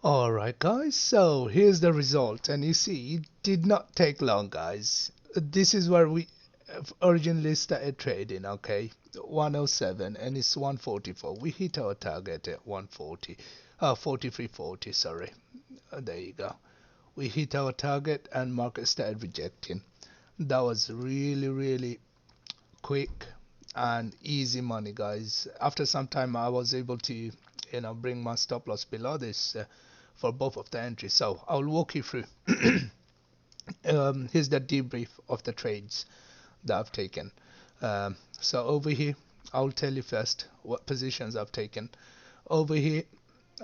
Alright guys, so here's the result, and you see it did not take long, guys. This is where we originally started trading. Okay, 107 and it's 144. We hit our target at 140, 43.40, sorry. There you go. We hit our target and market started rejecting. That was really quick and easy money, guys. After some time I was able to bring my stop loss below this for both of the entries. So I'll walk you through. Here's the debrief of the trades that I've taken. So over here, I'll tell you first what positions I've taken. Over here,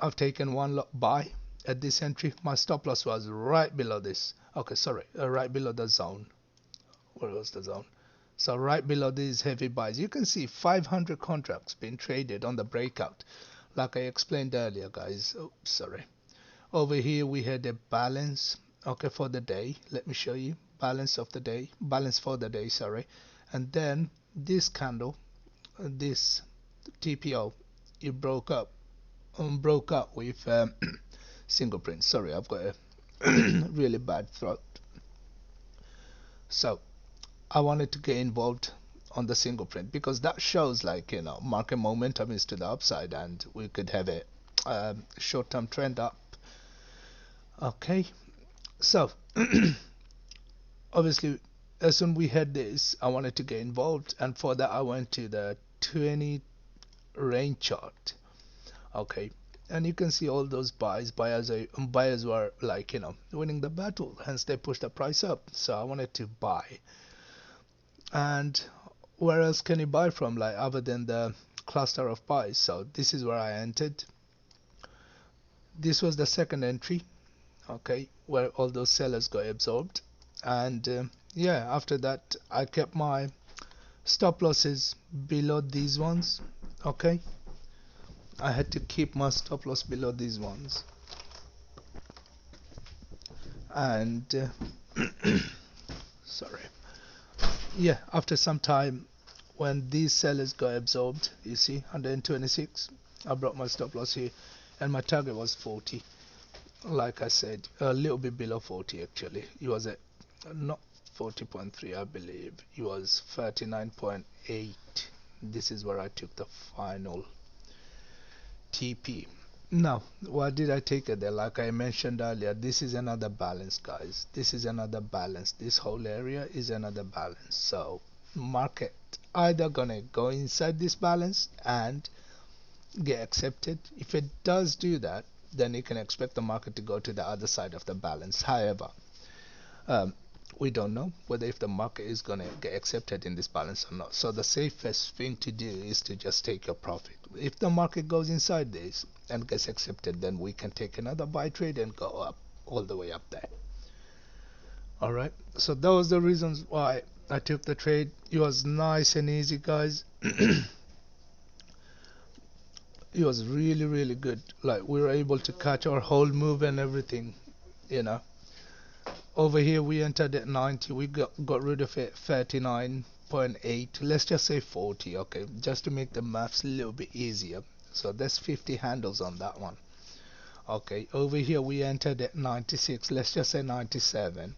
I've taken one lot buy at this entry. My stop loss was right below this. Okay, sorry, right below the zone. Where was the zone? So right below these heavy buys, you can see 500 contracts being traded on the breakout, like I explained earlier, guys. Oops, sorry. Over here we had a balance, okay, for the day. Let me show you balance of the day, balance for the day, sorry. And then this candle, this TPO, it broke up with single print. Sorry, I've got a really bad throat. So I wanted to get involved on the single print because that shows, like, market momentum is to the upside and we could have a short-term trend up. Okay, so obviously as soon we had this, I wanted to get involved, and for that I went to the 20 range chart. Okay, and you can see all those buyers were, like, winning the battle, hence they pushed the price up. So I wanted to buy. And where else can you buy from, like, other than the cluster of buys? So this is where I entered. This was the second entry, okay, where all those sellers got absorbed. And yeah, after that I kept my stop losses below these ones. Okay, I had to keep my stop loss below these ones. And sorry, yeah, after some time, when these sellers got absorbed, you see 126, I brought my stop loss here, and my target was 40. Like I said, a little bit below 40 actually. It was at not 40.3, I believe. It was 39.8. This is where I took the final TP. Now, why did I take it there? Like I mentioned earlier, this is another balance, guys. This is another balance. This whole area is another balance. So market either gonna go inside this balance and get accepted. If it does do that, then you can expect the market to go to the other side of the balance. However, um, we don't know whether if the market is going to get accepted in this balance or not. So the safest thing to do is to just take your profit. If the market goes inside this and gets accepted, then we can take another buy trade and go up all the way up there. All right, so those are the reasons why I took the trade. It was nice and easy, guys. It was really good. Like, we were able to catch our whole move and everything, you know. Over here we entered at 90, we got rid of it 39.8, let's just say 40, okay, just to make the maths a little bit easier. So there's 50 handles on that one. Okay, over here we entered at 96, let's just say 97.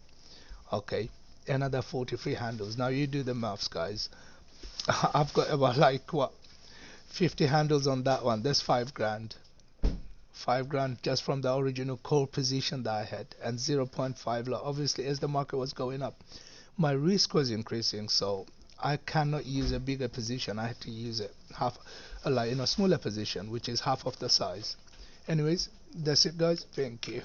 Okay, another 43 handles. Now you do the maths, guys. I've got about, like, what, 50 handles on that one. That's 5 grand. 5 grand just from the original core position that I had, and 0.5 lot. Obviously, as the market was going up, my risk was increasing, so I cannot use a bigger position. I had to use it half, like in a smaller position, which is half of the size. Anyways, that's it, guys. Thank you.